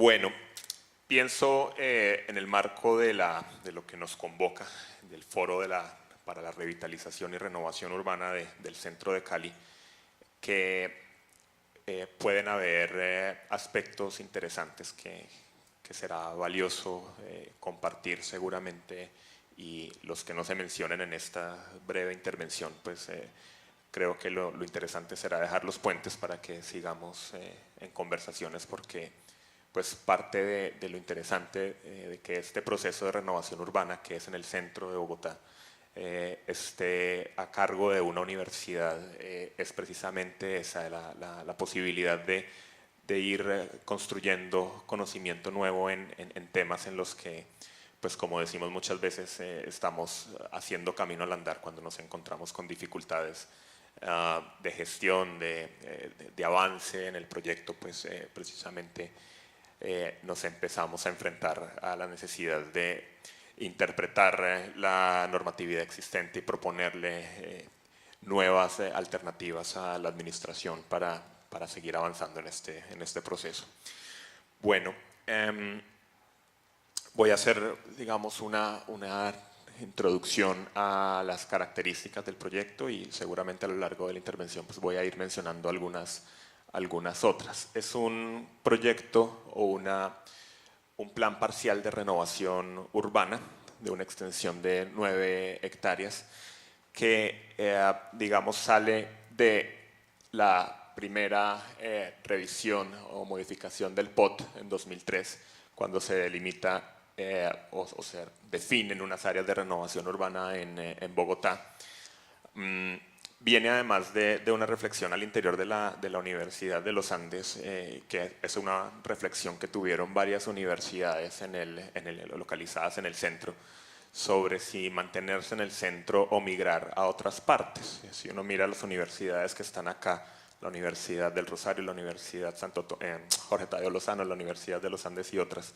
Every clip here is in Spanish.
Bueno, pienso en el marco de lo que nos convoca, del Foro para la Revitalización y Renovación Urbana del Centro de Cali, que pueden haber aspectos interesantes que será valioso compartir seguramente, y los que no se mencionen en esta breve intervención, pues creo que lo interesante será dejar los puentes para que sigamos en conversaciones, porque pues parte de lo interesante de que este proceso de renovación urbana, que es en el centro de Bogotá, esté a cargo de una universidad, es precisamente esa, la posibilidad de ir construyendo conocimiento nuevo en temas en los que, pues como decimos muchas veces, estamos haciendo camino al andar cuando nos encontramos con dificultades de gestión, de avance en el proyecto. Pues precisamente nos empezamos a enfrentar a la necesidad de interpretar la normatividad existente y proponerle nuevas alternativas a la administración para seguir avanzando en este proceso. Bueno, voy a hacer, digamos, una introducción a las características del proyecto, y seguramente a lo largo de la intervención pues voy a ir mencionando algunas otras. Es un proyecto o un plan parcial de renovación urbana de una extensión de 9 hectáreas que, digamos, sale de la primera revisión o modificación del POT en 2003, cuando se delimita o se definen unas áreas de renovación urbana en Bogotá. Viene además de una reflexión al interior de la Universidad de los Andes, que es una reflexión que tuvieron varias universidades localizadas en el centro, sobre si mantenerse en el centro o migrar a otras partes. Si uno mira las universidades que están acá, la Universidad del Rosario, la Universidad Jorge Tadeo Lozano, la Universidad de los Andes y otras,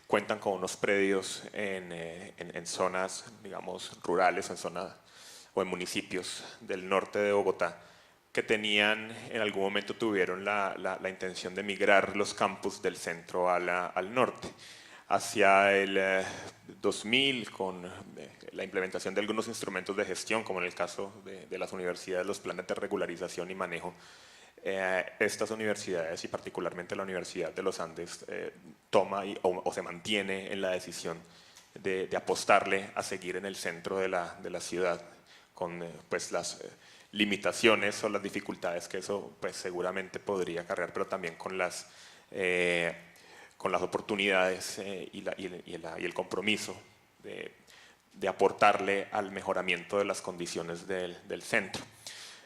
cuentan con unos predios en zonas, digamos, rurales, o en municipios del norte de Bogotá, que en algún momento tuvieron la intención de migrar los campus del centro al norte. Hacia el 2000, con la implementación de algunos instrumentos de gestión, como en el caso de las universidades, los planes de regularización y manejo, estas universidades, y particularmente la Universidad de los Andes, toma o se mantiene en la decisión de apostarle a seguir en el centro de la ciudad, con pues las limitaciones o las dificultades que eso pues seguramente podría acarrear, pero también con las oportunidades y el compromiso de aportarle al mejoramiento de las condiciones del centro.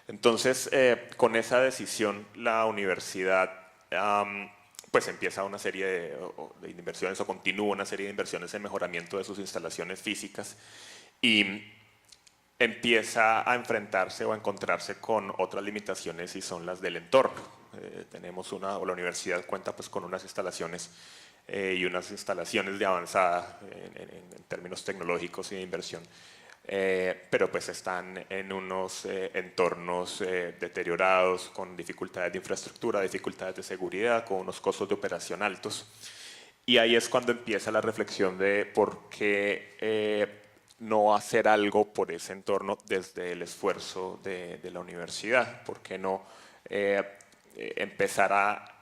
Entonces, con esa decisión, la universidad pues empieza una serie de inversiones, o continúa una serie de inversiones en mejoramiento de sus instalaciones físicas, y empieza a enfrentarse o a encontrarse con otras limitaciones, y son las del entorno. La universidad cuenta pues con unas instalaciones y unas instalaciones de avanzada en términos tecnológicos y de inversión, pero pues están en unos entornos deteriorados, con dificultades de infraestructura, dificultades de seguridad, con unos costos de operación altos. Y ahí es cuando empieza la reflexión de por qué no hacer algo por ese entorno desde el esfuerzo de la universidad. ¿Por qué no empezar a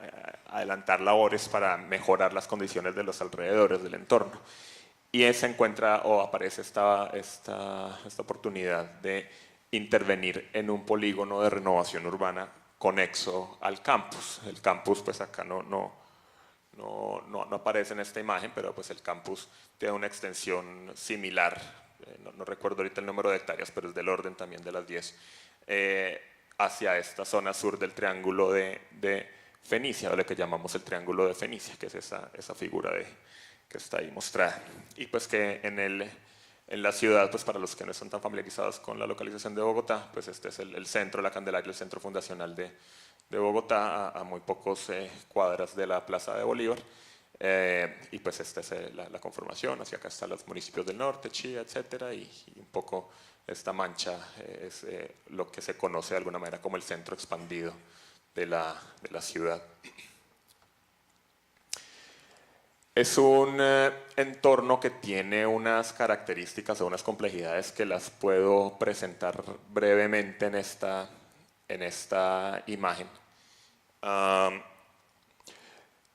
adelantar labores para mejorar las condiciones de los alrededores del entorno? Y se encuentra o aparece esta oportunidad de intervenir en un polígono de renovación urbana conexo al campus. El campus pues acá no aparece en esta imagen, pero pues el campus tiene una extensión similar, no recuerdo ahorita el número de hectáreas, pero es del orden también de las 10, hacia esta zona sur del triángulo de Fenicia, o lo que llamamos el triángulo de Fenicia, que es esa figura que está ahí mostrada. Y pues que en la ciudad, pues para los que no están tan familiarizados con la localización de Bogotá, pues este es el centro, la Candelaria, el centro fundacional de Bogotá, a muy pocos cuadras de la Plaza de Bolívar. Y pues esta es la conformación. Hacia acá están los municipios del norte, Chía, etcétera, y un poco esta mancha es lo que se conoce de alguna manera como el centro expandido de la ciudad. Es un entorno que tiene unas características o unas complejidades que las puedo presentar brevemente en esta imagen.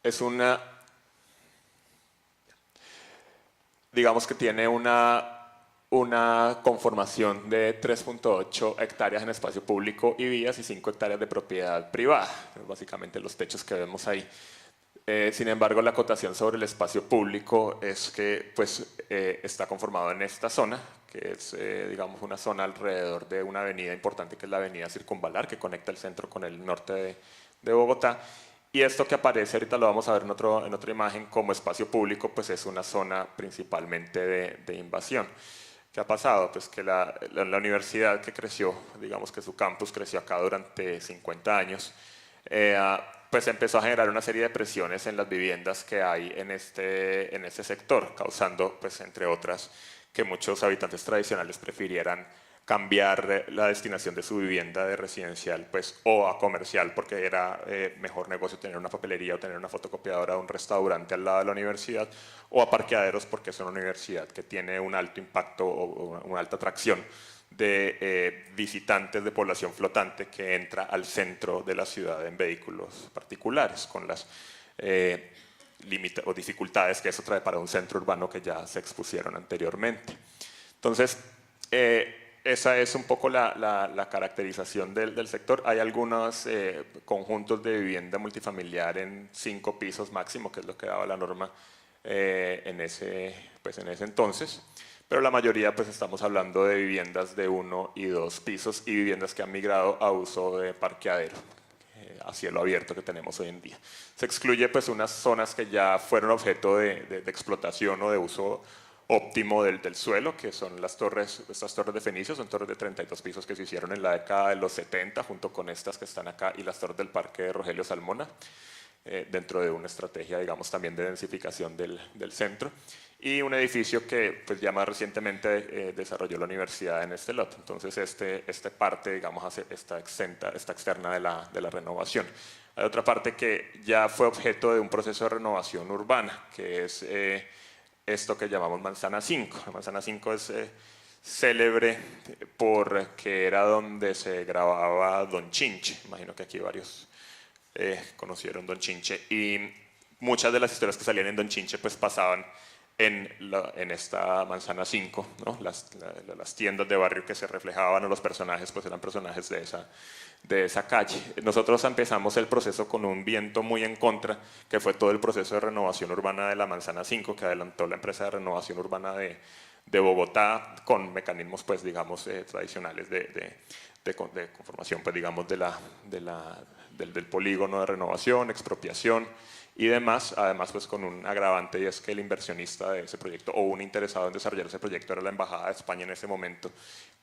Es digamos que tiene una conformación de 3.8 hectáreas en espacio público y vías y 5 hectáreas de propiedad privada, básicamente los techos que vemos ahí. Sin embargo, la acotación sobre el espacio público es que pues, está conformado en esta zona, que es digamos una zona alrededor de una avenida importante que es la avenida Circunvalar, que conecta el centro con el norte de Bogotá. Y esto que aparece, ahorita lo vamos a ver en otra imagen, como espacio público, pues es una zona principalmente de invasión. ¿Qué ha pasado? Pues que la universidad que creció, digamos que su campus creció acá durante 50 años, pues empezó a generar una serie de presiones en las viviendas que hay en este sector, causando, pues entre otras, que muchos habitantes tradicionales prefirieran cambiar la destinación de su vivienda de residencial pues, o a comercial, porque era mejor negocio tener una papelería o tener una fotocopiadora o un restaurante al lado de la universidad, o a parqueaderos porque es una universidad que tiene un alto impacto o una alta atracción de visitantes de población flotante que entra al centro de la ciudad en vehículos particulares, con las o dificultades que eso trae para un centro urbano que ya se expusieron anteriormente. Entonces, esa es un poco la caracterización del sector. Hay algunos conjuntos de vivienda multifamiliar en 5 pisos máximo, que es lo que daba la norma en ese entonces. Pero la mayoría pues estamos hablando de viviendas de 1 y 2 pisos y viviendas que han migrado a uso de parqueadero a cielo abierto que tenemos hoy en día. Se excluye pues unas zonas que ya fueron objeto de explotación o de uso óptimo del suelo, que son estas torres de Fenicio, son torres de 32 pisos que se hicieron en la década de los 70 junto con estas que están acá y las torres del Parque de Rogelio Salmona, dentro de una estrategia, digamos, también de densificación del centro, y un edificio que pues ya más recientemente desarrolló la universidad en este lote. Entonces este parte, digamos, está externa de la renovación. Hay otra parte que ya fue objeto de un proceso de renovación urbana, que es esto que llamamos Manzana 5. La Manzana 5 es célebre porque era donde se grababa Don Chinche. Imagino que aquí varios conocieron Don Chinche, y muchas de las historias que salían en Don Chinche pues pasaban en esta Manzana 5, ¿no? Las tiendas de barrio que se reflejaban, o los personajes pues eran personajes de esa calle. Nosotros empezamos el proceso con un viento muy en contra, que fue todo el proceso de renovación urbana de la Manzana 5, que adelantó la empresa de renovación urbana de Bogotá, con mecanismos pues digamos tradicionales de conformación pues digamos del polígono de renovación, expropiación y demás, además pues con un agravante, y es que el inversionista de ese proyecto o un interesado en desarrollar ese proyecto era la Embajada de España en ese momento.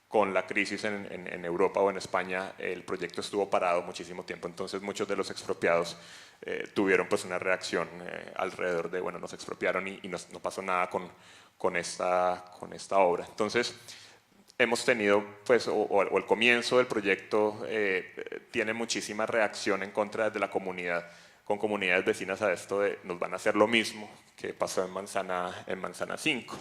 Con la crisis en Europa o en España, el proyecto estuvo parado muchísimo tiempo, entonces muchos de los expropiados tuvieron pues una reacción alrededor de, bueno, nos expropiaron y no pasó nada con esta obra. Entonces, hemos tenido, pues, o el comienzo del proyecto tiene muchísima reacción en contra de la comunidad, con comunidades vecinas a esto de nos van a hacer lo mismo que pasó en Manzana 5.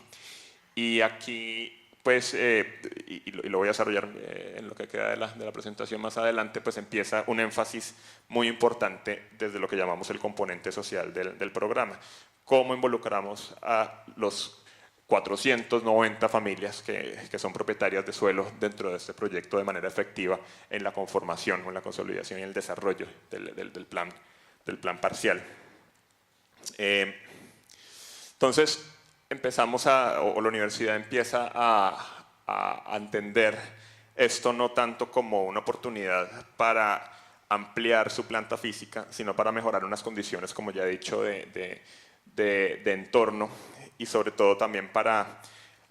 Y aquí, pues, y lo voy a desarrollar en lo que queda de la presentación más adelante, pues empieza un énfasis muy importante desde lo que llamamos el componente social del programa. ¿Cómo involucramos a los 490 familias que son propietarias de suelo dentro de este proyecto de manera efectiva en la conformación, en la consolidación y el desarrollo del plan parcial? Entonces, empezamos o la universidad empieza a entender esto no tanto como una oportunidad para ampliar su planta física, sino para mejorar unas condiciones, como ya he dicho, de entorno, y sobre todo también para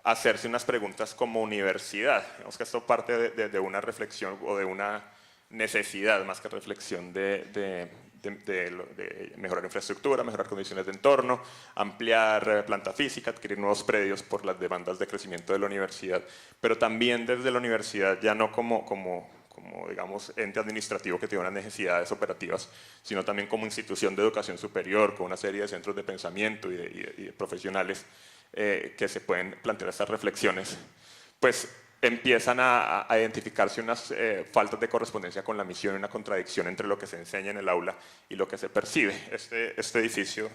hacerse unas preguntas como universidad. Digamos que esto parte de una reflexión o de una necesidad más que reflexión de mejorar infraestructura, mejorar condiciones de entorno, ampliar planta física, adquirir nuevos predios por las demandas de crecimiento de la universidad, pero también desde la universidad ya no como digamos, ente administrativo que tiene unas necesidades operativas, sino también como institución de educación superior, con una serie de centros de pensamiento y de profesionales que se pueden plantear estas reflexiones, pues empiezan a identificarse unas faltas de correspondencia con la misión y una contradicción entre lo que se enseña en el aula y lo que se percibe. Este edificio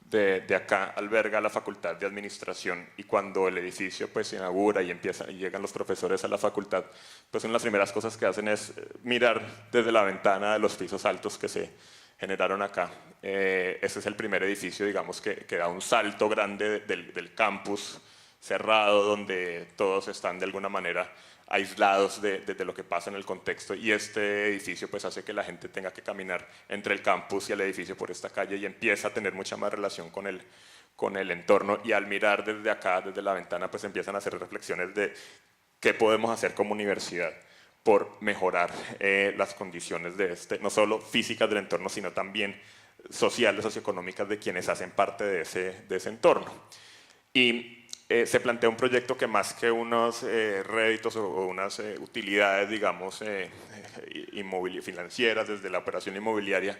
de acá alberga la Facultad de Administración, y cuando el edificio pues se inaugura y llegan los profesores a la facultad, pues una de las primeras cosas que hacen es mirar desde la ventana de los pisos altos que se generaron acá. Ese es el primer edificio, digamos, que da un salto grande del campus cerrado, donde todos están de alguna manera aislados de lo que pasa en el contexto, y este edificio pues hace que la gente tenga que caminar entre el campus y el edificio por esta calle y empieza a tener mucha más relación con el entorno, y al mirar desde acá, desde la ventana, pues empiezan a hacer reflexiones de qué podemos hacer como universidad por mejorar las condiciones no solo físicas del entorno, sino también sociales, socioeconómicas de quienes hacen parte de ese entorno. Y se plantea un proyecto que, más que unos réditos o unas utilidades, digamos, financieras desde la operación inmobiliaria,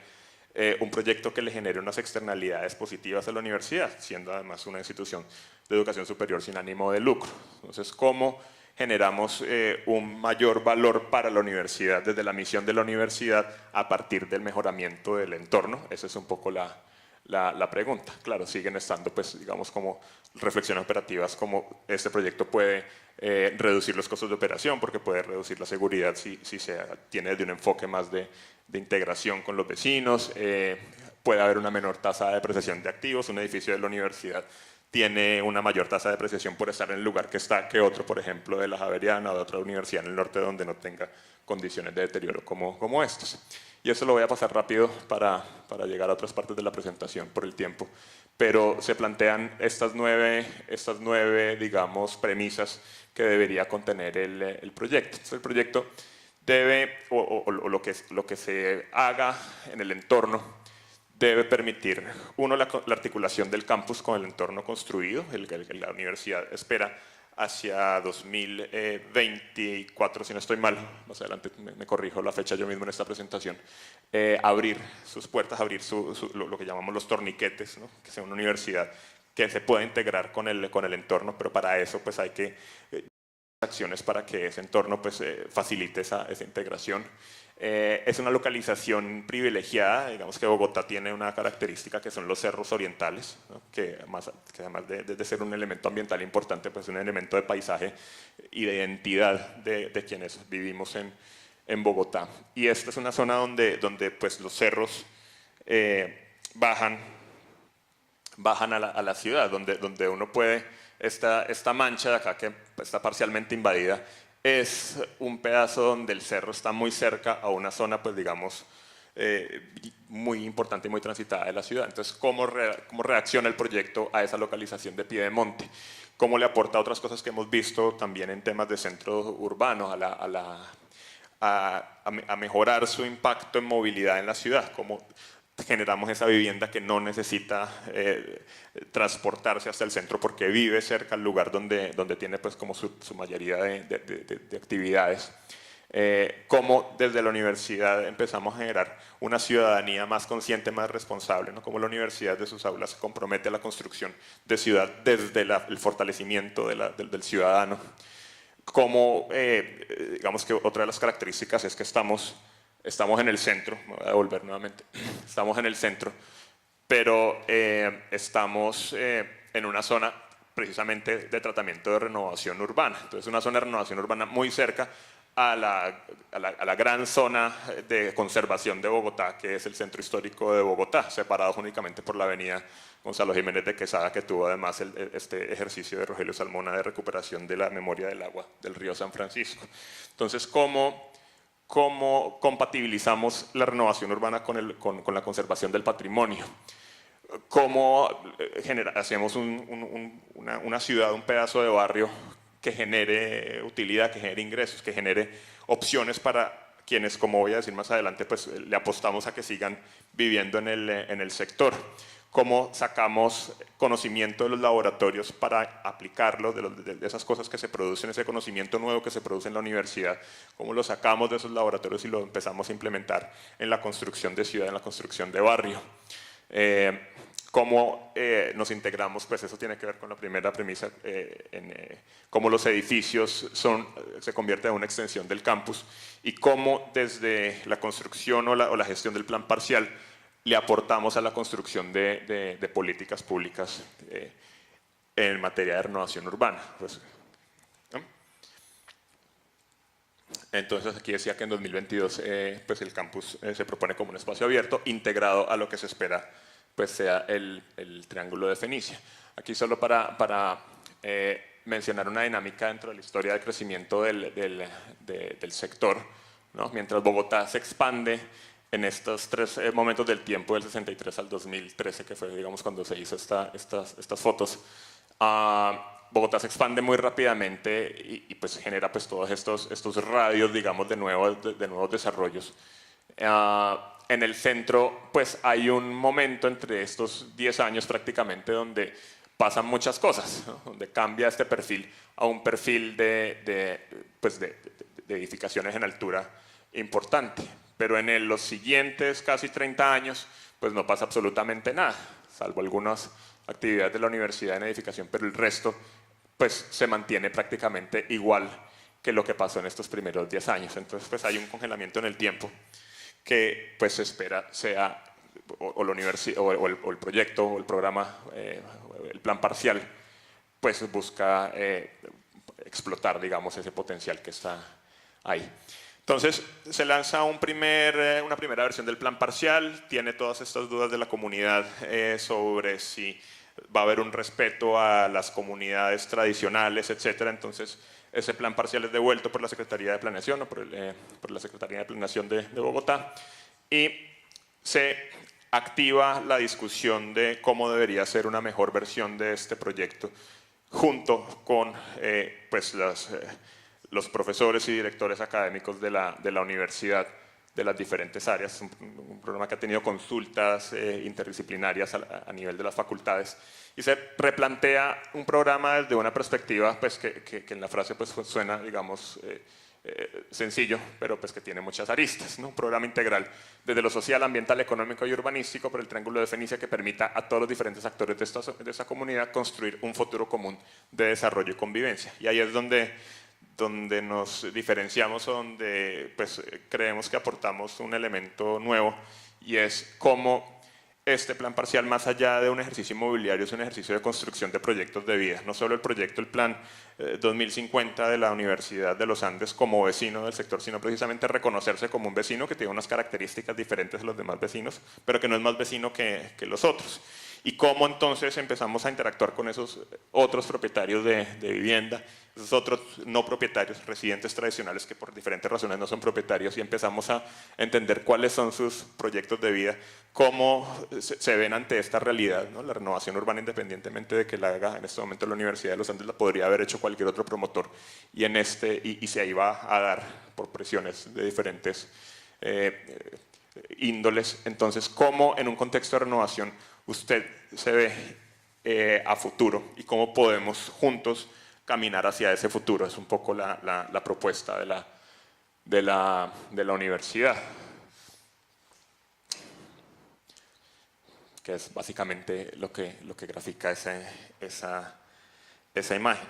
un proyecto que le genere unas externalidades positivas a la universidad, siendo además una institución de educación superior sin ánimo de lucro. Entonces, ¿cómo generamos un mayor valor para la universidad desde la misión de la universidad a partir del mejoramiento del entorno? Esa es un poco la pregunta. Claro, siguen estando, pues, digamos, como reflexiones operativas, como este proyecto puede reducir los costos de operación, porque puede reducir la seguridad si se tiene de un enfoque más de integración con los vecinos, puede haber una menor tasa de depreciación de activos. Un edificio de la universidad tiene una mayor tasa de depreciación por estar en el lugar que está que otro, por ejemplo, de la Javeriana o de otra universidad en el norte donde no tenga condiciones de deterioro como estas. Y eso lo voy a pasar rápido para llegar a otras partes de la presentación por el tiempo. Pero se plantean estas nueve, digamos, premisas que debería contener el proyecto. Entonces, el proyecto debe, o lo que se haga en el entorno, debe permitir, uno, la articulación del campus con el entorno construido. La universidad espera hacia 2024, si no estoy mal, más adelante me corrijo la fecha yo mismo en esta presentación, abrir sus puertas, abrir lo que llamamos los torniquetes, ¿no? Que sea una universidad que se pueda integrar con el entorno, pero para eso pues hay que acciones para que ese entorno pues, facilite esa integración. Es una localización privilegiada. Digamos que Bogotá tiene una característica que son los cerros orientales, ¿no? que además de ser un elemento ambiental importante, pues es un elemento de paisaje y de identidad de quienes vivimos en Bogotá. Y esta es una zona donde pues, los cerros bajan a la ciudad, donde uno puede, esta mancha de acá que está parcialmente invadida, es un pedazo donde el cerro está muy cerca a una zona, pues digamos, muy importante y muy transitada de la ciudad. Entonces, ¿cómo reacciona el proyecto a esa localización de Piedemonte? ¿Cómo le aporta otras cosas que hemos visto también en temas de centros urbanos, a mejorar su impacto en movilidad en la ciudad? ¿Cómo generamos esa vivienda que no necesita transportarse hasta el centro porque vive cerca al lugar donde tiene pues como su mayoría de actividades? Cómo desde la universidad empezamos a generar una ciudadanía más consciente, más responsable, ¿no? Cómo la universidad de sus aulas se compromete a la construcción de ciudad desde el fortalecimiento del ciudadano. Cómo, digamos que otra de las características es que estamos en el centro. Me voy a devolver nuevamente. Estamos en el centro, pero estamos en una zona precisamente de tratamiento de renovación urbana. Entonces, una zona de renovación urbana muy cerca a la gran zona de conservación de Bogotá, que es el centro histórico de Bogotá, separado únicamente por la avenida Gonzalo Jiménez de Quesada, que tuvo además este ejercicio de Rogelio Salmona de recuperación de la memoria del agua del río San Francisco. Entonces, ¿cómo compatibilizamos la renovación urbana con la conservación del patrimonio? ¿Cómo hacemos una ciudad, un pedazo de barrio que genere utilidad, que genere ingresos, que genere opciones para quienes, como voy a decir más adelante, pues le apostamos a que sigan viviendo en el sector? cómo sacamos conocimiento de los laboratorios para aplicarlo, de esas cosas que se producen, ese conocimiento nuevo que se produce en la universidad, cómo lo sacamos de esos laboratorios y lo empezamos a implementar en la construcción de ciudad, en la construcción de barrio. Cómo nos integramos, pues eso tiene que ver con la primera premisa, cómo los edificios se convierten en una extensión del campus y cómo desde la construcción o la gestión del plan parcial le aportamos a la construcción de políticas públicas en materia de renovación urbana. Pues, ¿no? Entonces aquí decía que en 2022 pues el campus se propone como un espacio abierto integrado a lo que se espera pues sea el Triángulo de Fenicia. Aquí solo para mencionar una dinámica dentro de la historia de crecimiento del sector, ¿no? Mientras Bogotá se expande en estos tres momentos del tiempo, del 63 al 2013, que fue, digamos, cuando se hizo estas fotos, Bogotá se expande muy rápidamente y pues genera pues todos estos radios, digamos, de nuevos desarrollos. En el centro, pues hay un momento entre estos 10 años prácticamente donde pasan muchas cosas, ¿no? Donde cambia este perfil a un perfil de edificaciones en altura importante. Pero en los siguientes casi 30 años, pues no pasa absolutamente nada, salvo algunas actividades de la universidad en edificación, pero el resto pues se mantiene prácticamente igual que lo que pasó en estos primeros 10 años. Entonces pues hay un congelamiento en el tiempo que pues se espera sea o el proyecto o el programa, el plan parcial, pues busca explotar, digamos, ese potencial que está ahí. Entonces se lanza una primera versión del plan parcial, tiene todas estas dudas de la comunidad sobre si va a haber un respeto a las comunidades tradicionales, etcétera. Entonces ese plan parcial es devuelto por la Secretaría de Planeación o por la Secretaría de Planeación de Bogotá y se activa la discusión de cómo debería ser una mejor versión de este proyecto junto con pues los profesores y directores académicos de la universidad de las diferentes áreas, un programa que ha tenido consultas interdisciplinarias a nivel de las facultades y se replantea un programa desde una perspectiva pues, que en la frase pues, suena, digamos, sencillo, pero pues que tiene muchas aristas, ¿no? Un programa integral desde lo social, ambiental, económico y urbanístico por el Triángulo de Fenicia que permita a todos los diferentes actores de esta comunidad construir un futuro común de desarrollo y convivencia. Y ahí es donde nos diferenciamos, donde pues, creemos que aportamos un elemento nuevo y es cómo este plan parcial, más allá de un ejercicio inmobiliario, es un ejercicio de construcción de proyectos de vida. No solo el proyecto, el plan 2050 de la Universidad de los Andes como vecino del sector, sino precisamente reconocerse como un vecino que tiene unas características diferentes a los demás vecinos, pero que no es más vecino que los otros. Y cómo entonces empezamos a interactuar con esos otros propietarios de vivienda, esos otros no propietarios, residentes tradicionales que por diferentes razones no son propietarios y empezamos a entender cuáles son sus proyectos de vida, cómo se ven ante esta realidad, ¿no? La renovación urbana, independientemente de que la haga en este momento la Universidad de los Andes, la podría haber hecho cualquier otro promotor y se iba a dar por presiones de diferentes índoles. Entonces, ¿cómo en un contexto de renovación usted se ve a futuro y cómo podemos juntos caminar hacia ese futuro? Es un poco la propuesta de la universidad, que es básicamente lo que grafica esa imagen.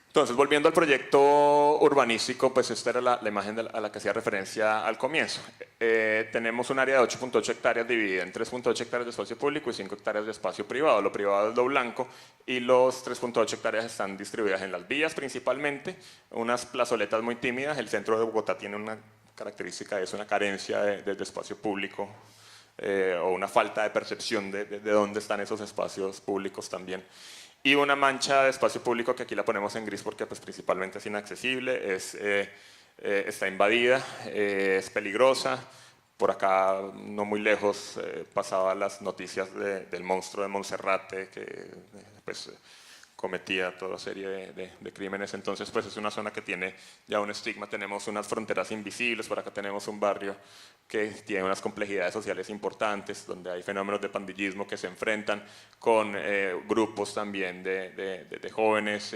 Entonces, volviendo al proyecto urbanístico, pues esta era la imagen a la que hacía referencia al comienzo. Tenemos un área de 8.8 hectáreas dividida en 3.8 hectáreas de espacio público y 5 hectáreas de espacio privado. Lo privado es lo blanco y los 3.8 hectáreas están distribuidas en las vías principalmente, unas plazoletas muy tímidas. El centro de Bogotá tiene una característica, es una carencia de espacio público o una falta de percepción de dónde están esos espacios públicos también. Y una mancha de espacio público que aquí la ponemos en gris porque pues, principalmente es inaccesible, está invadida, es peligrosa. Por acá, no muy lejos, pasaban las noticias del monstruo de Monserrate, que pues, cometía toda serie de crímenes. Entonces, pues es una zona que tiene ya un estigma. Tenemos unas fronteras invisibles, por acá tenemos un barrio que tiene unas complejidades sociales importantes, donde hay fenómenos de pandillismo que se enfrentan con grupos también de jóvenes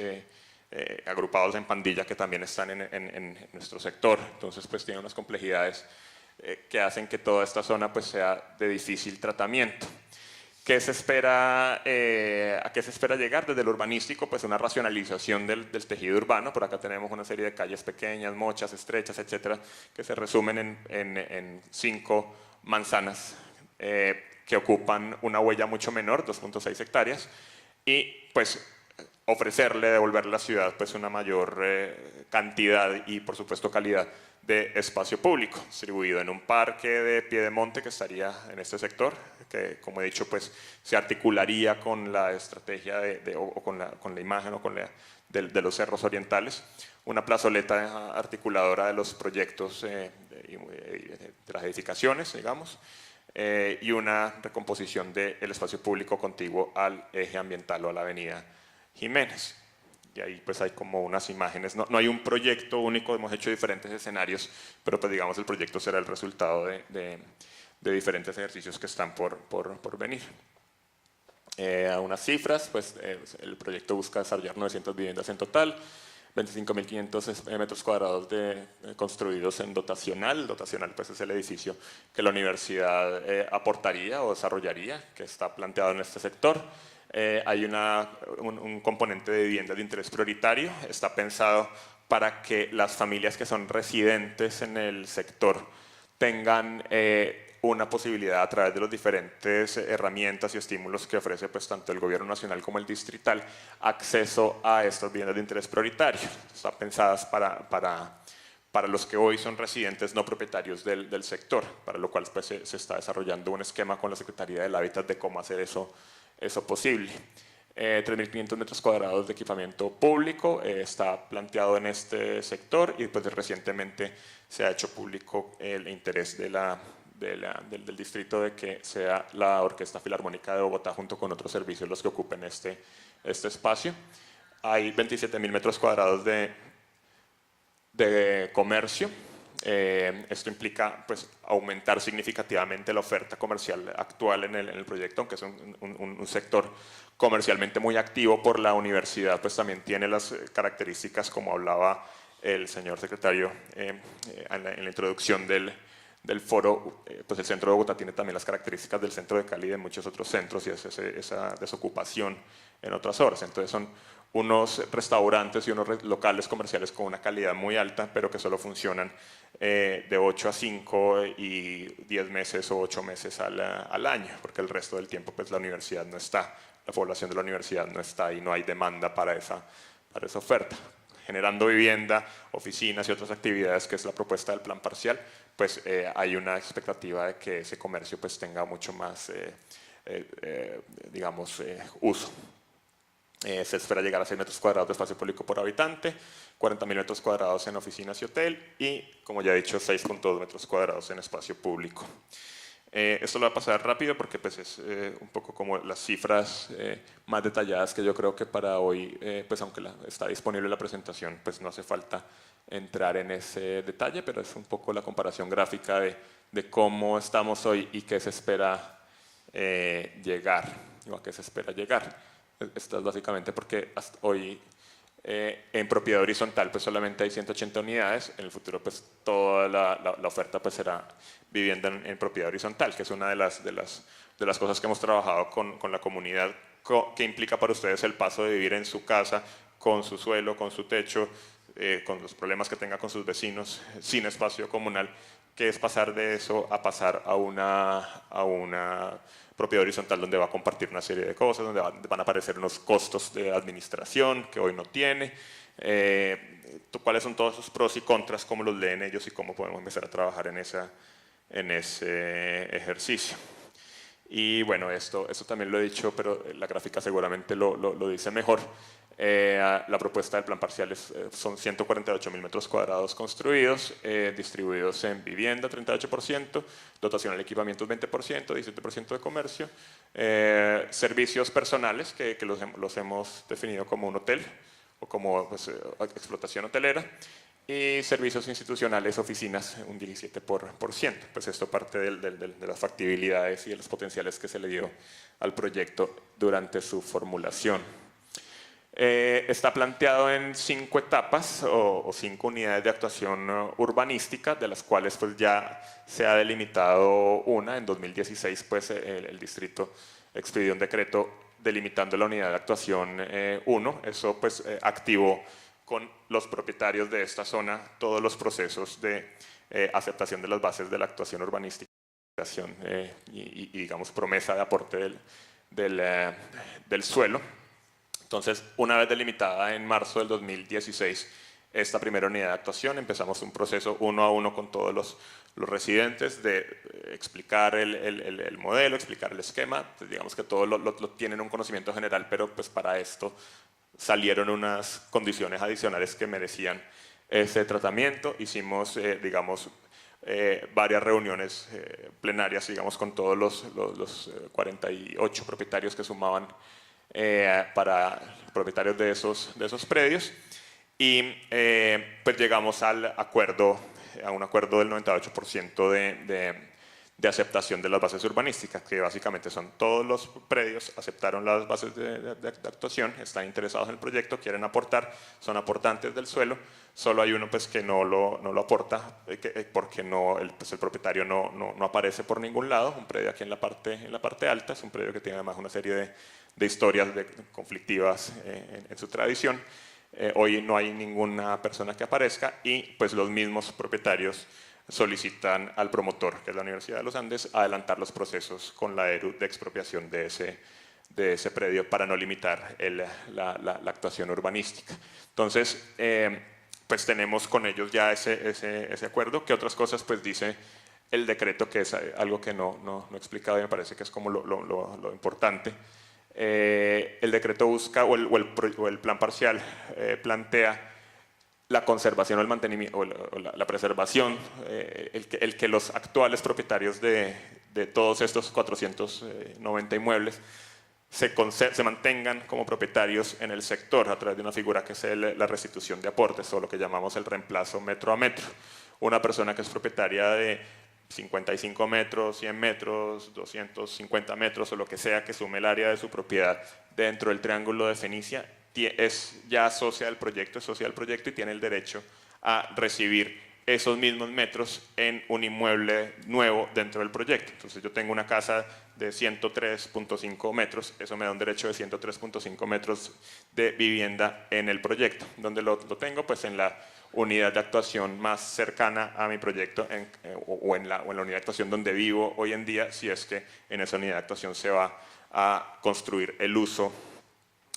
agrupados en pandilla que también están en nuestro sector. Entonces, pues tiene unas complejidades que hacen que toda esta zona pues sea de difícil tratamiento. ¿Qué se espera, ¿A qué se espera llegar desde lo urbanístico? Pues una racionalización del tejido urbano. Por acá tenemos una serie de calles pequeñas, mochas, estrechas, etcétera, que se resumen en 5 manzanas que ocupan una huella mucho menor, 2.6 hectáreas, y pues ofrecerle, devolverle a la ciudad pues una mayor cantidad y por supuesto calidad de espacio público, distribuido en un parque de Piedemonte que estaría en este sector, que como he dicho pues se articularía con la estrategia o con la imagen o con de los cerros orientales, una plazoleta articuladora de los proyectos de las edificaciones, digamos, y una recomposición del espacio público contiguo al eje ambiental o a la avenida Jiménez. Y ahí pues hay como unas imágenes, no hay un proyecto único, hemos hecho diferentes escenarios, pero pues digamos el proyecto será el resultado de diferentes ejercicios que están por venir. A unas cifras, pues el proyecto busca desarrollar 900 viviendas en total, 25.500 metros cuadrados construidos en dotacional. Dotacional pues es el edificio que la universidad aportaría o desarrollaría, que está planteado en este sector. Hay un componente de vivienda de interés prioritario, está pensado para que las familias que son residentes en el sector tengan una posibilidad a través de las diferentes herramientas y estímulos que ofrece pues, tanto el gobierno nacional como el distrital, acceso a estas viviendas de interés prioritario. Están pensadas para los que hoy son residentes no propietarios del sector, para lo cual pues, se está desarrollando un esquema con la Secretaría del Hábitat de cómo hacer eso posible. 3.500 metros cuadrados de equipamiento público está planteado en este sector y pues recientemente se ha hecho público el interés del distrito de que sea la Orquesta Filarmónica de Bogotá junto con otros servicios los que ocupen este espacio. Hay 27.000 metros cuadrados de comercio. Esto implica pues, aumentar significativamente la oferta comercial actual en el proyecto, aunque es un sector comercialmente muy activo por la universidad, pues también tiene las características, como hablaba el señor secretario en la introducción del foro, pues el centro de Bogotá tiene también las características del centro de Cali y de muchos otros centros, y es esa desocupación en otras horas. Entonces son unos restaurantes y unos locales comerciales con una calidad muy alta, pero que solo funcionan de 8 a 5 y 10 meses o 8 meses al año, porque el resto del tiempo pues la universidad no está, la población de la universidad no está y no hay demanda para esa oferta. Generando vivienda, oficinas y otras actividades, que es la propuesta del plan parcial, pues hay una expectativa de que ese comercio pues tenga mucho más, digamos, uso. Se espera llegar a 6 metros cuadrados de espacio público por habitante, 40.000 metros cuadrados en oficinas y hotel y, como ya he dicho, 6.2 metros cuadrados en espacio público. Esto lo voy a pasar rápido porque pues, es un poco como las cifras más detalladas que yo creo que para hoy, pues aunque está disponible la presentación, pues no hace falta entrar en ese detalle, pero es un poco la comparación gráfica de cómo estamos hoy y qué se espera llegar, o a qué se espera llegar. Esto es básicamente porque hasta hoy en propiedad horizontal pues solamente hay 180 unidades, en el futuro pues toda la oferta pues será vivienda en propiedad horizontal, que es una de las cosas que hemos trabajado con la comunidad, que implica para ustedes el paso de vivir en su casa, con su suelo, con su techo, con los problemas que tenga con sus vecinos, sin espacio comunal, que es pasar de eso a pasar a una propiedad horizontal donde va a compartir una serie de cosas, donde van a aparecer unos costos de administración que hoy no tiene, cuáles son todos esos pros y contras, cómo los leen ellos y cómo podemos empezar a trabajar en ese ejercicio. Y bueno, esto también lo he dicho, pero la gráfica seguramente lo dice mejor. La propuesta del plan parcial son 148.000 metros cuadrados construidos, distribuidos en vivienda 38%, dotación al equipamiento 20%, 17% de comercio, servicios personales que los hemos definido como un hotel o como pues, explotación hotelera, y servicios institucionales, oficinas, un 17%. Pues esto parte de las factibilidades y de los potenciales que se le dio al proyecto durante su formulación. Está planteado en 5 etapas o 5 unidades de actuación urbanística, de las cuales pues ya se ha delimitado una. En 2016 pues el distrito expidió un decreto delimitando la unidad de actuación 1. Eso pues activó con los propietarios de esta zona todos los procesos de aceptación de las bases de la actuación urbanística y digamos promesa de aporte del suelo. Entonces, una vez delimitada en marzo del 2016 esta primera unidad de actuación, empezamos un proceso 1 a 1 con todos los residentes de explicar el modelo, explicar el esquema. Pues digamos que todos lo tienen un conocimiento general, pero pues para esto salieron unas condiciones adicionales que merecían ese tratamiento. Hicimos, digamos, varias reuniones plenarias, digamos, con todos los 48 propietarios que sumaban para propietarios de esos predios, y pues llegamos a un acuerdo del 98% de aceptación de las bases urbanísticas, que básicamente son todos los predios aceptaron las bases de actuación, están interesados en el proyecto, quieren aportar, son aportantes del suelo. Solo hay uno pues que no lo aporta porque el propietario no aparece por ningún lado. Un predio aquí en la parte alta, es un predio que tiene además una serie de historias conflictivas en su tradición. Hoy no hay ninguna persona que aparezca, y pues los mismos propietarios solicitan al promotor, que es la Universidad de los Andes, adelantar los procesos con la ERU de expropiación de ese predio para no limitar la actuación urbanística. Entonces, pues tenemos con ellos ya ese acuerdo. ¿Qué otras cosas pues dice el decreto? Que es algo que no he explicado y me parece que es como lo importante. El decreto busca, o el plan parcial plantea la conservación o el mantenimiento, o la preservación, el que los actuales propietarios de todos estos 490 inmuebles se mantengan como propietarios en el sector a través de una figura que es la restitución de aportes, o lo que llamamos el reemplazo metro a metro. Una persona que es propietaria de 55 metros, 100 metros, 250 metros o lo que sea que sume el área de su propiedad dentro del Triángulo de Fenicia, es ya socia del proyecto, y tiene el derecho a recibir esos mismos metros en un inmueble nuevo dentro del proyecto. Entonces yo tengo una casa de 103.5 metros, eso me da un derecho de 103.5 metros de vivienda en el proyecto. ¿Dónde lo tengo? Pues en la unidad de actuación más cercana a mi proyecto, o en la unidad de actuación donde vivo hoy en día, si es que en esa unidad de actuación se va a construir el uso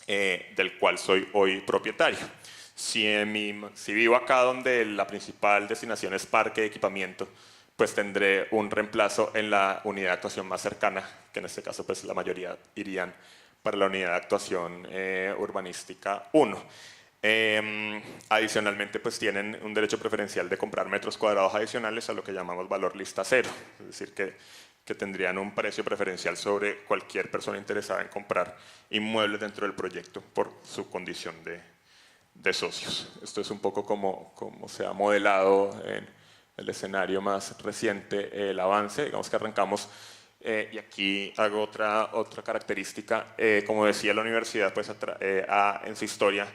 del cual soy hoy propietario. Si vivo acá donde la principal destinación es parque de equipamiento, pues tendré un reemplazo en la unidad de actuación más cercana, que en este caso pues la mayoría irían para la unidad de actuación urbanística 1. Adicionalmente pues tienen un derecho preferencial de comprar metros cuadrados adicionales a lo que llamamos valor lista cero, es decir que tendrían un precio preferencial sobre cualquier persona interesada en comprar inmuebles dentro del proyecto por su condición de socios. Esto es un poco como se ha modelado en el escenario más reciente el avance. Digamos que arrancamos, y aquí hago otra característica. Como decía, la universidad pues, ha en su historia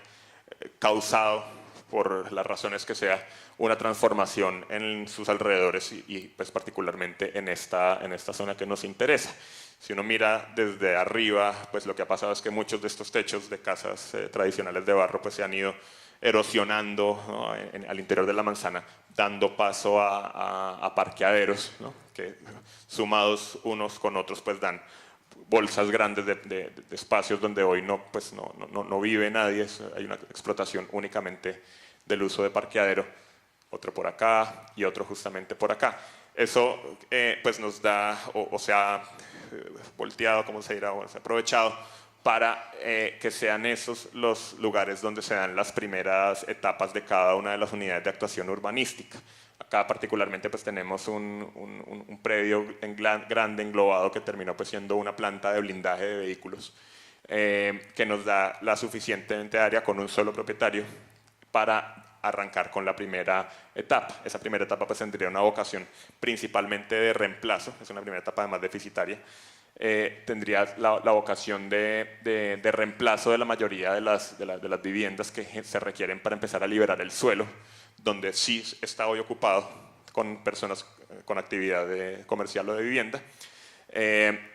causado, por las razones que sea, una transformación en sus alrededores y pues particularmente en esta zona que nos interesa. Si uno mira desde arriba, pues lo que ha pasado es que muchos de estos techos de casas tradicionales de barro pues se han ido erosionando, ¿no?, al interior de la manzana, dando paso a parqueaderos, ¿no?, que sumados unos con otros pues dan bolsas grandes de espacios donde hoy pues no vive nadie. Hay una explotación únicamente del uso de parqueadero, otro por acá y otro justamente por acá. Eso pues nos da, o se ha volteado, como se dirá, o se ha aprovechado para que sean esos los lugares donde se dan las primeras etapas de cada una de las unidades de actuación urbanística. Acá particularmente pues tenemos un predio grande englobado que terminó pues siendo una planta de blindaje de vehículos que nos da la suficientemente área con un solo propietario para arrancar con la primera etapa. Esa primera etapa pues tendría una vocación principalmente de reemplazo, es una primera etapa además deficitaria, tendría la vocación de reemplazo de la mayoría de las viviendas que se requieren para empezar a liberar el suelo, donde sí está hoy ocupado con personas con actividad comercial o de vivienda.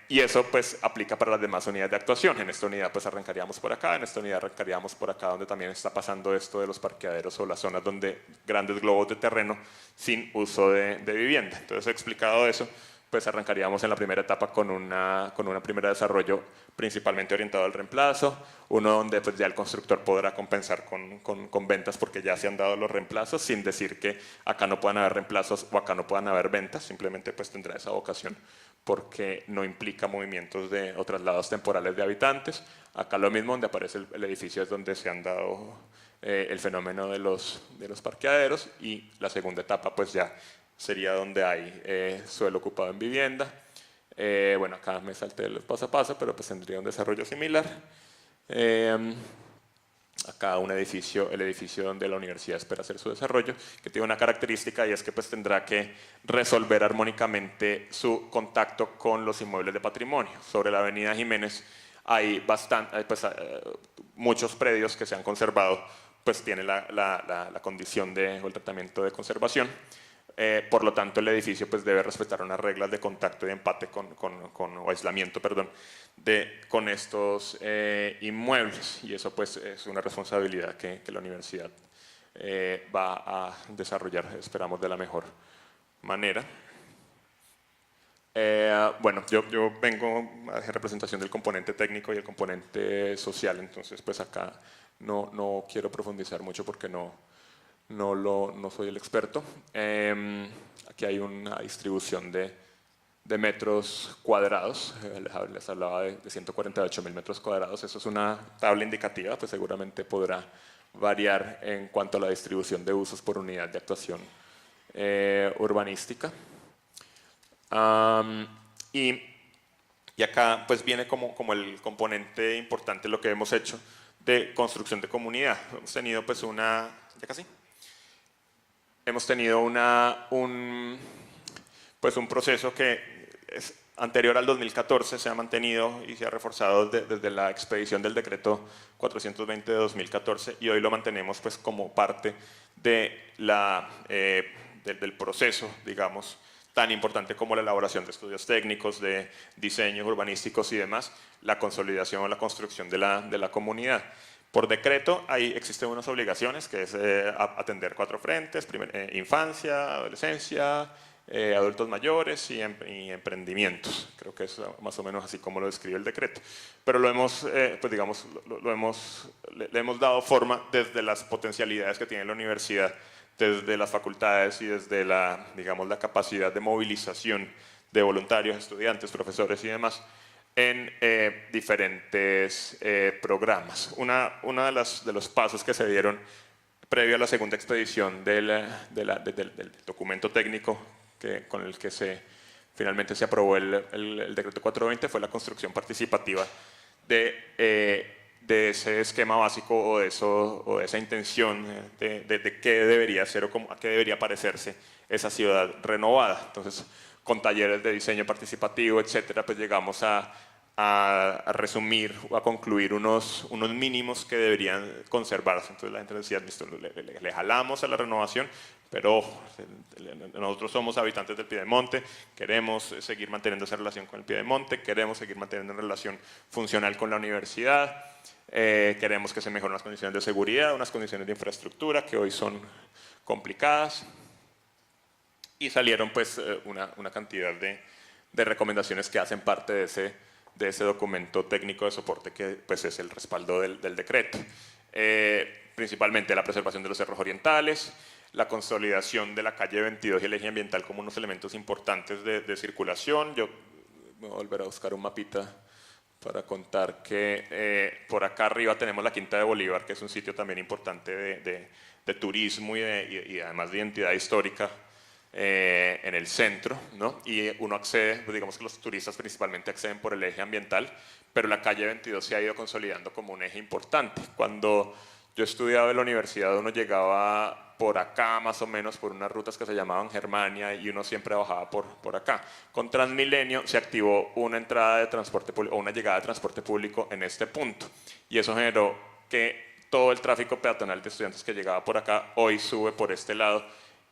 Y eso pues aplica para las demás unidades de actuación. En esta unidad pues arrancaríamos por acá, en esta unidad arrancaríamos por acá, donde también está pasando esto de los parqueaderos o las zonas donde grandes globos de terreno sin uso de vivienda. Entonces, explicado eso, pues arrancaríamos en la primera etapa con una primera desarrollo principalmente orientado al reemplazo, uno donde pues ya el constructor podrá compensar con ventas porque ya se han dado los reemplazos, sin decir que acá no puedan haber reemplazos o acá no puedan haber ventas, simplemente pues tendrá esa vocación porque no implica movimientos o traslados temporales de habitantes. Acá lo mismo, donde aparece el edificio es donde se han dado el fenómeno de los parqueaderos, y la segunda etapa pues ya sería donde hay suelo ocupado en vivienda. Bueno, acá me salté los paso a paso, pero pues tendría un desarrollo similar. Acá el edificio donde la universidad espera hacer su desarrollo, que tiene una característica, y es que pues tendrá que resolver armónicamente su contacto con los inmuebles de patrimonio. Sobre la avenida Jiménez hay muchos predios que se han conservado, pues tienen la condición o el tratamiento de conservación. Por lo tanto, el edificio pues debe respetar unas reglas de contacto y de empate o aislamiento, perdón, con estos inmuebles, y eso pues es una responsabilidad que la universidad va a desarrollar, esperamos, de la mejor manera. Bueno, yo vengo a representación del componente técnico y el componente social, entonces pues acá no quiero profundizar mucho porque no soy el experto. Aquí hay una distribución de metros cuadrados, les hablaba de 148.000 metros cuadrados, eso es una tabla indicativa, pues seguramente podrá variar en cuanto a la distribución de usos por unidad de actuación urbanística. Y acá pues viene como el componente importante lo que hemos hecho de construcción de comunidad. Hemos tenido pues hemos tenido un proceso que es anterior al 2014, se ha mantenido y se ha reforzado desde la expedición del decreto 420 de 2014, y hoy lo mantenemos pues como parte del proceso, digamos, tan importante como la elaboración de estudios técnicos, de diseños urbanísticos y demás, la consolidación o la construcción de la comunidad. Por decreto existen unas obligaciones, que es atender 4 frentes: infancia, adolescencia, adultos mayores y emprendimientos. Creo que es más o menos así como lo describe el decreto. Pero lo hemos, pues digamos, le hemos dado forma desde las potencialidades que tiene la universidad, desde las facultades y desde la capacidad de movilización de voluntarios, estudiantes, profesores y demás, en diferentes programas. Uno de los pasos que se dieron previo a la segunda expedición del documento técnico con el que finalmente se aprobó el decreto 420 fue la construcción participativa de ese esquema básico o de esa intención de qué debería ser o a qué debería parecerse esa ciudad renovada. Entonces, con talleres de diseño participativo, etcétera, pues llegamos a resumir o a concluir unos mínimos que deberían conservarse. Entonces la gente decía: le jalamos a la renovación, pero nosotros somos habitantes del Piedemonte, queremos seguir manteniendo esa relación con el Piedemonte, queremos seguir manteniendo una relación funcional con la universidad, queremos que se mejoren las condiciones de seguridad, unas condiciones de infraestructura que hoy son complicadas. Y salieron pues una cantidad de recomendaciones que hacen parte de ese documento técnico de soporte que pues es el respaldo del decreto. Principalmente la preservación de los cerros orientales, la consolidación de la calle 22 y el eje ambiental como unos elementos importantes de circulación. Yo me voy a volver a buscar un mapita para contar que por acá arriba tenemos la Quinta de Bolívar, que es un sitio también importante de turismo y además de identidad histórica en el centro, ¿no? Y uno accede, pues digamos que los turistas principalmente acceden por el eje ambiental, pero la calle 22 se ha ido consolidando como un eje importante. Cuando yo estudiaba en la universidad, uno llegaba por acá más o menos por unas rutas que se llamaban Germania y uno siempre bajaba por acá. Con Transmilenio se activó una entrada de transporte público o una llegada de transporte público en este punto y eso generó que todo el tráfico peatonal de estudiantes que llegaba por acá hoy sube por este lado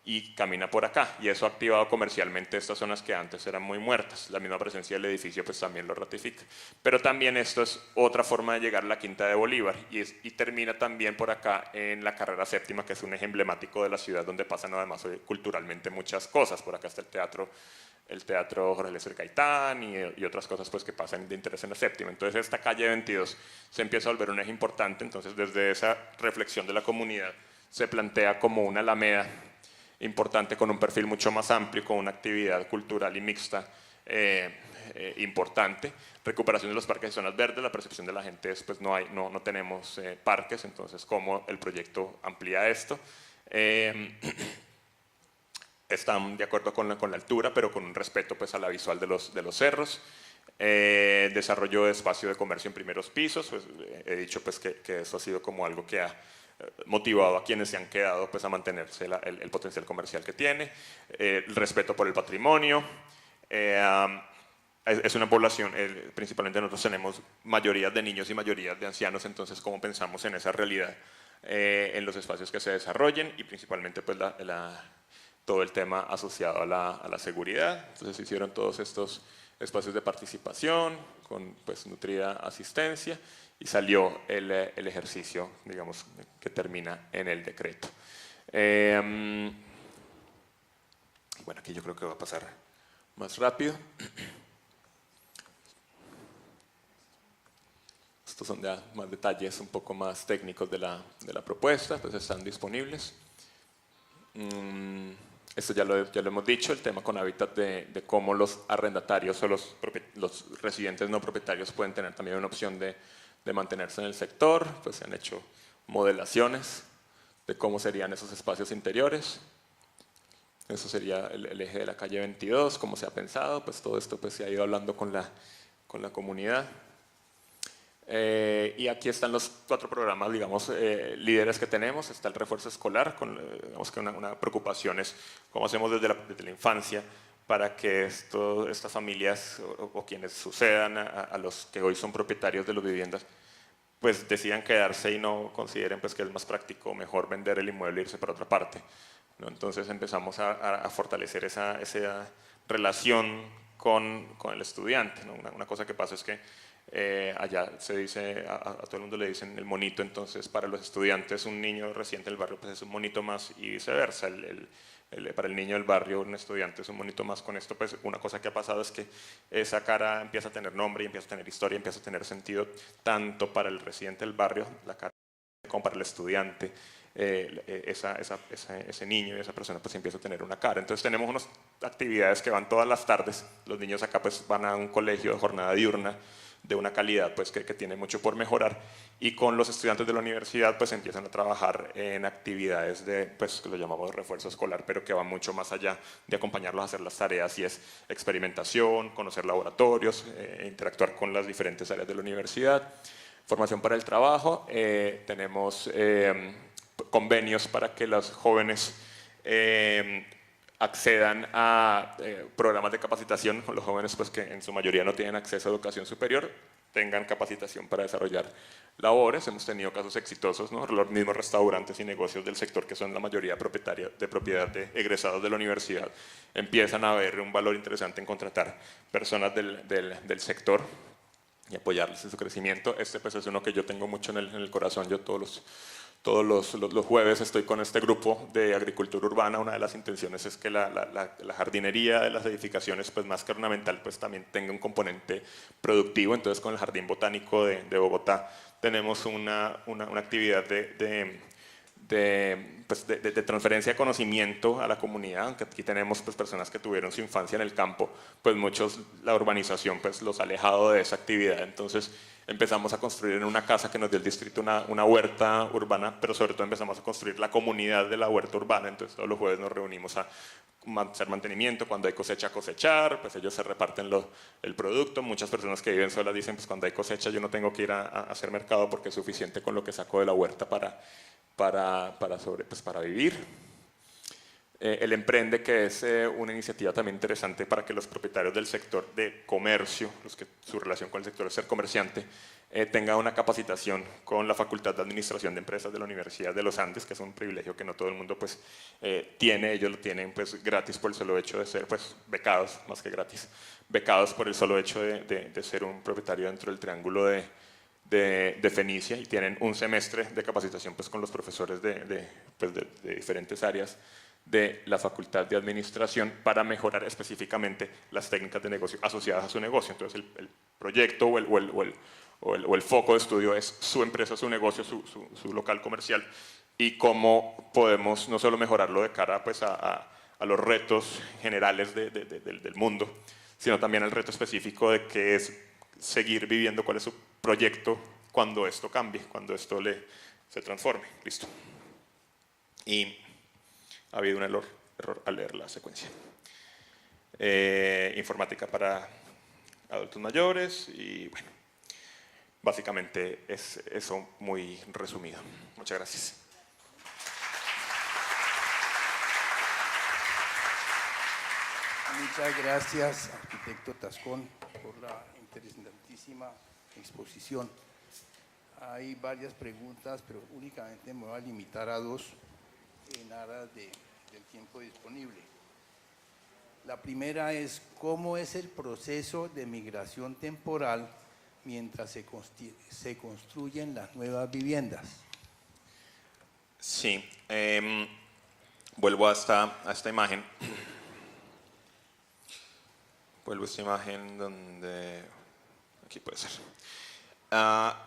y camina por acá, y eso ha activado comercialmente estas zonas que antes eran muy muertas. La misma presencia del edificio pues también lo ratifica. Pero también esto es otra forma de llegar a la Quinta de Bolívar, y termina también por acá en la Carrera Séptima, que es un eje emblemático de la ciudad donde pasan además culturalmente muchas cosas. Por acá está el teatro Jorge Eliezer Gaitán y otras cosas pues que pasan de interés en la Séptima. Entonces esta calle 22 se empieza a volver un eje importante. Entonces desde esa reflexión de la comunidad se plantea como una alameda importante con un perfil mucho más amplio, con una actividad cultural y mixta importante. Recuperación de los parques y zonas verdes. La percepción de la gente es pues no tenemos parques, entonces cómo el proyecto amplía esto. Están de acuerdo con la altura, pero con un respeto pues a la visual de los cerros. Desarrollo de espacio de comercio en primeros pisos. Pues, he dicho pues que eso ha sido como algo que ha motivado a quienes se han quedado pues a mantenerse el potencial comercial que tiene. El respeto por el patrimonio. Es una población, principalmente nosotros tenemos mayorías de niños y mayorías de ancianos, entonces cómo pensamos en esa realidad en los espacios que se desarrollen, y principalmente pues todo el tema asociado a la seguridad. Entonces se hicieron todos estos espacios de participación con pues nutrida asistencia, y salió el ejercicio, digamos, que termina en el decreto. Bueno, aquí yo creo que va a pasar más rápido. Estos son ya más detalles un poco más técnicos de la propuesta, pues están disponibles. Esto ya lo hemos dicho, el tema con Hábitat de cómo los arrendatarios o los residentes no propietarios pueden tener también una opción de mantenerse en el sector. Pues se han hecho modelaciones de cómo serían esos espacios interiores. Eso sería el eje de la calle 22, cómo se ha pensado. Pues todo esto pues se ha ido hablando con la comunidad. Y aquí están los 4 programas, digamos, líderes que tenemos. Está el refuerzo escolar, digamos que una preocupación es cómo hacemos desde la infancia para que estas familias o quienes sucedan a los que hoy son propietarios de las viviendas, pues decidan quedarse y no consideren pues que es más práctico o mejor vender el inmueble e irse para otra parte, ¿no? Entonces empezamos a fortalecer esa relación con el estudiante, ¿no? Una cosa que pasa es que allá se dice, a todo el mundo le dicen el monito, entonces para los estudiantes un niño residente del barrio pues es un monito más, y viceversa. Para el niño del barrio, un estudiante es un monito más. Con esto pues una cosa que ha pasado es que esa cara empieza a tener nombre, y empieza a tener historia, empieza a tener sentido tanto para el residente del barrio, la cara, como para el estudiante. Ese niño y esa persona pues empieza a tener una cara. Entonces tenemos unas actividades que van todas las tardes. Los niños acá pues van a un colegio de jornada diurna de una calidad pues que tiene mucho por mejorar, y con los estudiantes de la universidad pues empiezan a trabajar en actividades pues que lo llamamos refuerzo escolar, pero que va mucho más allá de acompañarlos a hacer las tareas, y es experimentación, conocer laboratorios, interactuar con las diferentes áreas de la universidad. Formación para el trabajo. Tenemos convenios para que los jóvenes accedan a programas de capacitación. Con los jóvenes pues que en su mayoría no tienen acceso a educación superior, tengan capacitación para desarrollar labores. Hemos tenido casos exitosos, ¿no? Los mismos restaurantes y negocios del sector, que son la mayoría de propiedad de egresados de la universidad, empiezan a ver un valor interesante en contratar personas del sector y apoyarles en su crecimiento. Este pues es uno que yo tengo mucho en el corazón. Yo todos los jueves estoy con este grupo de agricultura urbana. Una de las intenciones es que la jardinería de las edificaciones, pues más que ornamental, pues también tenga un componente productivo. Entonces con el Jardín Botánico de Bogotá tenemos una actividad de transferencia de conocimiento a la comunidad, aunque aquí tenemos pues, personas que tuvieron su infancia en el campo, pues muchos la urbanización pues, los ha alejado de esa actividad. Entonces empezamos a construir en una casa que nos dio el distrito una huerta urbana, pero sobre todo empezamos a construir la comunidad de la huerta urbana. Entonces todos los jueves nos reunimos a hacer mantenimiento, cuando hay cosecha, cosechar, pues ellos se reparten el producto. Muchas personas que viven solas dicen, pues cuando hay cosecha yo no tengo que ir a hacer mercado porque es suficiente con lo que saco de la huerta para vivir. El Emprende, que es una iniciativa también interesante para que los propietarios del sector de comercio, los que su relación con el sector es ser comerciante, tengan una capacitación con la Facultad de Administración de Empresas de la Universidad de los Andes, que es un privilegio que no todo el mundo pues, tiene. Ellos lo tienen pues, gratis por el solo hecho de ser pues, becados, más que gratis, becados por el solo hecho de ser un propietario dentro del triángulo de Fenicia, y tienen un semestre de capacitación pues, con los profesores de diferentes áreas de la Facultad de Administración para mejorar específicamente las técnicas de negocio asociadas a su negocio. Entonces el proyecto o el foco de estudio es su empresa, su negocio, su local comercial, y cómo podemos no solo mejorarlo de cara pues, a los retos generales del mundo, sino también al reto específico de qué es seguir viviendo, cuál es su proyecto cuando esto cambie, cuando esto se transforme. Listo. Y ha habido un error al leer la secuencia. Informática para adultos mayores y bueno, básicamente es eso muy resumido. Muchas gracias. Muchas gracias, arquitecto Tascón, por la interesantísima exposición. Hay varias preguntas, pero únicamente me voy a limitar a dos en aras del tiempo disponible. La primera es, ¿cómo es el proceso de migración temporal mientras se construyen las nuevas viviendas? Sí, vuelvo a esta imagen. Vuelvo a esta imagen donde... Aquí puede ser.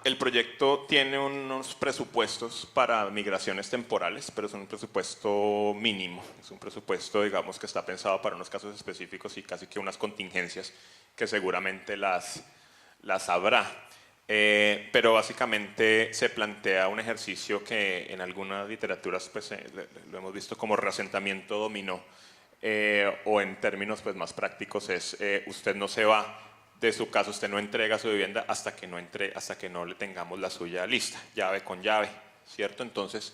El proyecto tiene unos presupuestos para migraciones temporales, pero es un presupuesto mínimo. Es un presupuesto, digamos, que está pensado para unos casos específicos y casi que unas contingencias que seguramente las habrá. Pero básicamente se plantea un ejercicio que en algunas literaturas pues, lo hemos visto como reasentamiento dominó, o en términos pues, más prácticos es usted no se va de su casa, usted no entrega su vivienda hasta que no le tengamos la suya lista, llave con llave, ¿cierto? Entonces,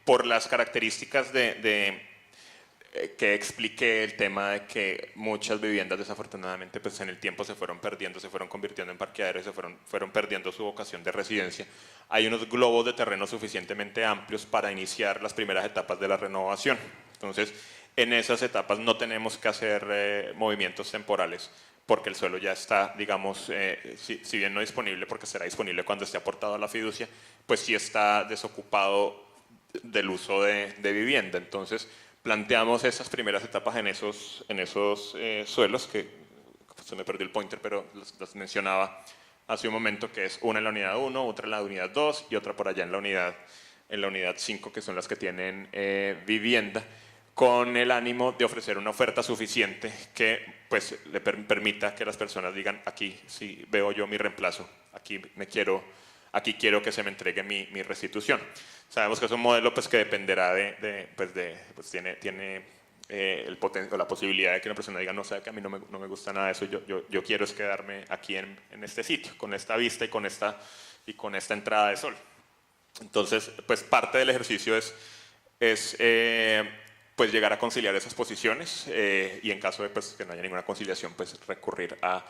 por las características que expliqué, el tema de que muchas viviendas desafortunadamente pues en el tiempo se fueron perdiendo, se fueron convirtiendo en parqueaderos, se fueron perdiendo su vocación de residencia. Hay unos globos de terreno suficientemente amplios para iniciar las primeras etapas de la renovación. Entonces, en esas etapas no tenemos que hacer movimientos temporales, porque el suelo ya está, digamos, si bien no disponible, porque será disponible cuando esté aportado a la fiducia, pues sí está desocupado del uso de vivienda. Entonces, planteamos esas primeras etapas en esos suelos, que se me perdió el pointer, pero las mencionaba hace un momento, que es una en la unidad 1, otra en la unidad 2 y otra por allá en la unidad 5, que son las que tienen vivienda, con el ánimo de ofrecer una oferta suficiente que pues, le permita que las personas digan, aquí sí veo yo mi reemplazo, aquí quiero que se me entregue mi restitución. Sabemos que es un modelo pues, que dependerá tiene la posibilidad de que una persona diga, no, sabe que a mí no me gusta nada de eso, yo quiero es quedarme aquí en este sitio, con esta vista y con esta entrada de sol. Entonces, pues parte del ejercicio es pues llegar a conciliar esas posiciones y en caso de pues, que no haya ninguna conciliación, pues recurrir a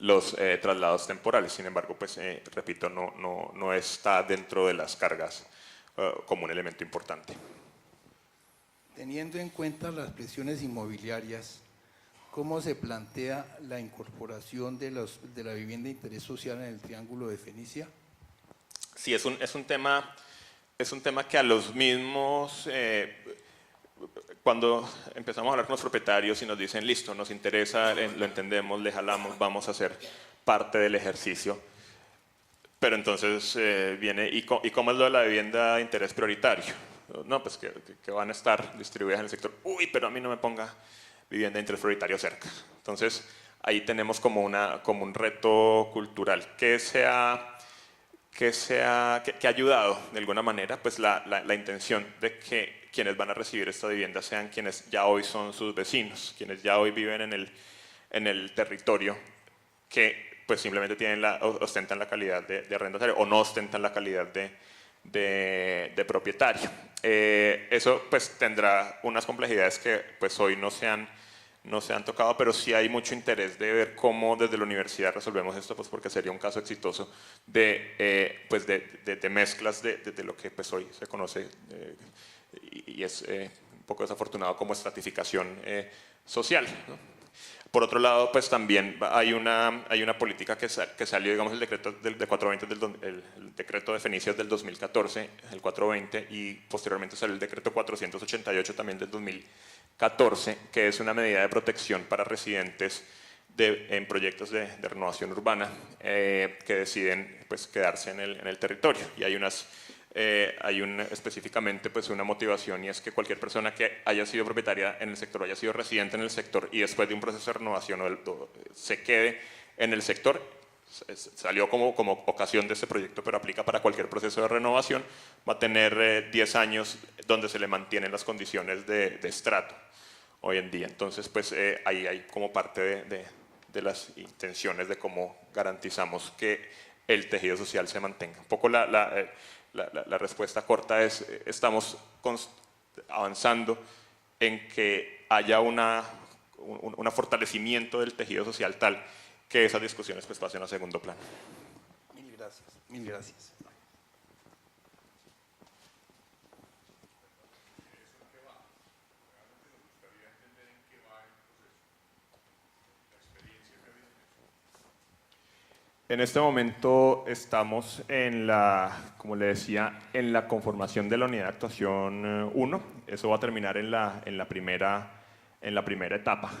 los traslados temporales. Sin embargo, pues repito, no está dentro de las cargas como un elemento importante. Teniendo en cuenta las presiones inmobiliarias, ¿cómo se plantea la incorporación de la vivienda de interés social en el Triángulo de Fenicia? Sí, es un tema que a los mismos... cuando empezamos a hablar con los propietarios y nos dicen, listo, nos interesa, lo entendemos, le jalamos, vamos a hacer parte del ejercicio, pero entonces viene, ¿y cómo es lo de la vivienda de interés prioritario? No, pues que van a estar distribuidas en el sector. Uy, pero a mí no me ponga vivienda de interés prioritario cerca. Entonces, ahí tenemos como un reto cultural que ha ayudado de alguna manera pues la intención de que quienes van a recibir esta vivienda sean quienes ya hoy son sus vecinos, quienes ya hoy viven en el territorio, que pues simplemente ostentan la calidad de arrendatario o no ostentan la calidad de propietario. Eso pues tendrá unas complejidades que pues hoy no se han tocado, pero sí hay mucho interés de ver cómo desde la universidad resolvemos esto, pues porque sería un caso exitoso de mezclas de lo que pues hoy se conoce y es un poco desafortunado como estratificación social, ¿no? Por otro lado, pues también hay una política que salió, digamos, el decreto de 420, el decreto de Fenicias del 2014, el 420, y posteriormente salió el decreto 488 también del 2014, que es una medida de protección para residentes en proyectos de renovación urbana que deciden pues, quedarse en el territorio. Y hay específicamente pues, una motivación, y es que cualquier persona que haya sido propietaria en el sector, haya sido residente en el sector y después de un proceso de renovación se quede en el sector, salió como ocasión de este proyecto, pero aplica para cualquier proceso de renovación, va a tener 10 años donde se le mantienen las condiciones de estrato hoy en día. Entonces, pues ahí hay como parte de las intenciones de cómo garantizamos que el tejido social se mantenga. Un poco la respuesta corta es, estamos avanzando en que haya un fortalecimiento del tejido social tal que esas discusiones pues pasen a segundo plano. Mil gracias, mil gracias. En este momento estamos como le decía, en la conformación de la unidad de actuación 1. Eso va a terminar en la primera etapa.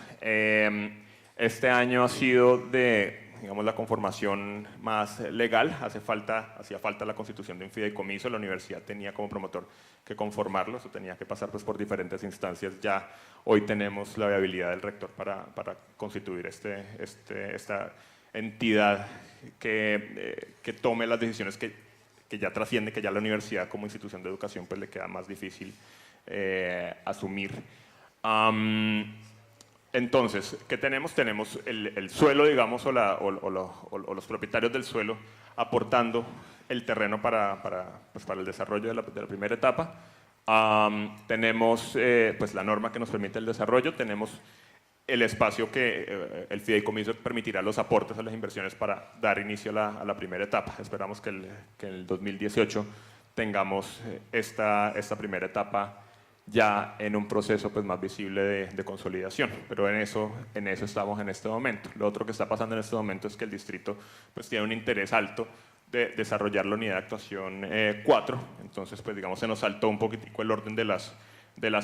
Este año ha sido digamos, la conformación más legal. Hacía falta la constitución de un fideicomiso. La universidad tenía como promotor que conformarlo. Eso tenía que pasar pues, por diferentes instancias. Ya hoy tenemos la viabilidad del rector para constituir esta entidad que tome las decisiones que ya trasciende, que ya la universidad como institución de educación pues le queda más difícil asumir. Entonces, ¿qué tenemos? Tenemos el suelo, digamos, o los propietarios del suelo aportando el terreno para el desarrollo de la primera etapa. Tenemos pues la norma que nos permite el desarrollo, tenemos el espacio que el fideicomiso permitirá los aportes a las inversiones para dar inicio a la primera etapa. Esperamos que en el 2018 tengamos esta primera etapa ya en un proceso pues, más visible de consolidación, pero en eso estamos en este momento. Lo otro que está pasando en este momento es que el distrito pues, tiene un interés alto de desarrollar la unidad de actuación 4, entonces pues digamos se nos saltó un poquitico el orden de las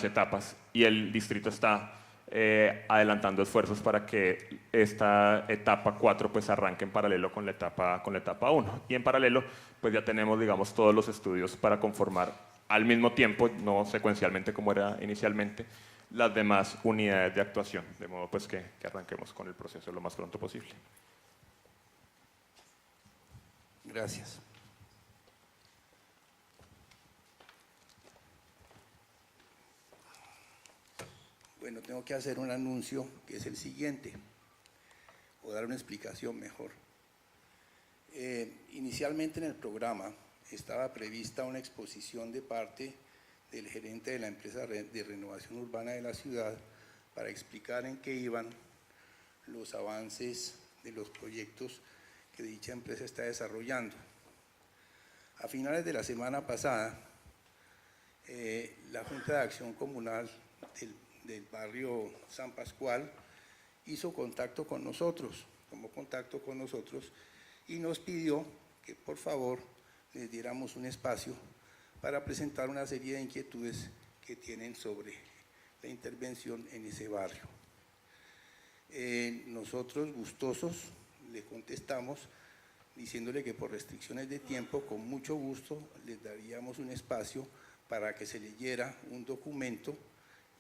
etapas y el distrito está adelantando esfuerzos para que esta etapa 4 pues arranque en paralelo con la etapa 1, y en paralelo pues ya tenemos digamos todos los estudios para conformar al mismo tiempo, no secuencialmente como era inicialmente, las demás unidades de actuación, de modo pues que arranquemos con el proceso lo más pronto posible. Gracias. Bueno, tengo que hacer un anuncio que es el siguiente, o dar una explicación mejor. Inicialmente en el programa estaba prevista una exposición de parte del gerente de la empresa de renovación urbana de la ciudad para explicar en qué iban los avances de los proyectos que dicha empresa está desarrollando. A finales de la semana pasada, la Junta de Acción Comunal del barrio San Pascual hizo contacto con nosotros, tomó contacto con nosotros y nos pidió que por favor les diéramos un espacio para presentar una serie de inquietudes que tienen sobre la intervención en ese barrio. Nosotros gustosos le contestamos diciéndole que por restricciones de tiempo, con mucho gusto, les daríamos un espacio para que se leyera un documento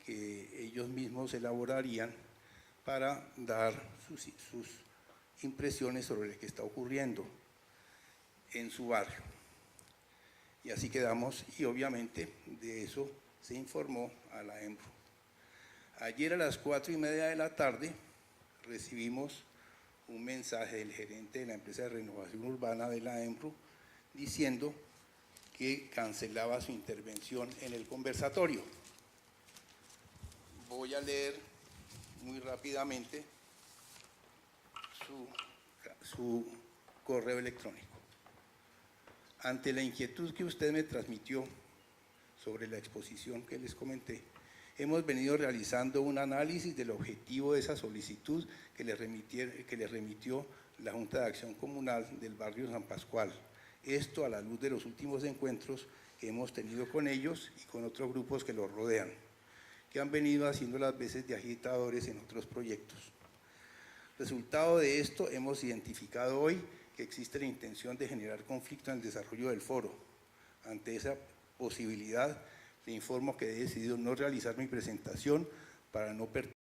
que ellos mismos elaborarían para dar sus impresiones sobre lo que está ocurriendo en su barrio. Y así quedamos, y obviamente de eso se informó a la EMRU. Ayer a las 4:30 de la tarde recibimos un mensaje del gerente de la empresa de renovación urbana de la EMRU diciendo que cancelaba su intervención en el conversatorio. Voy a leer muy rápidamente su correo electrónico. Ante la inquietud que usted me transmitió sobre la exposición que les comenté, hemos venido realizando un análisis del objetivo de esa solicitud que le remitió la Junta de Acción Comunal del barrio San Pascual. Esto a la luz de los últimos encuentros que hemos tenido con ellos y con otros grupos que los rodean, que han venido haciendo las veces de agitadores en otros proyectos. Resultado de esto, hemos identificado hoy que existe la intención de generar conflicto en el desarrollo del foro. Ante esa posibilidad, le informo que he decidido no realizar mi presentación para no perturbar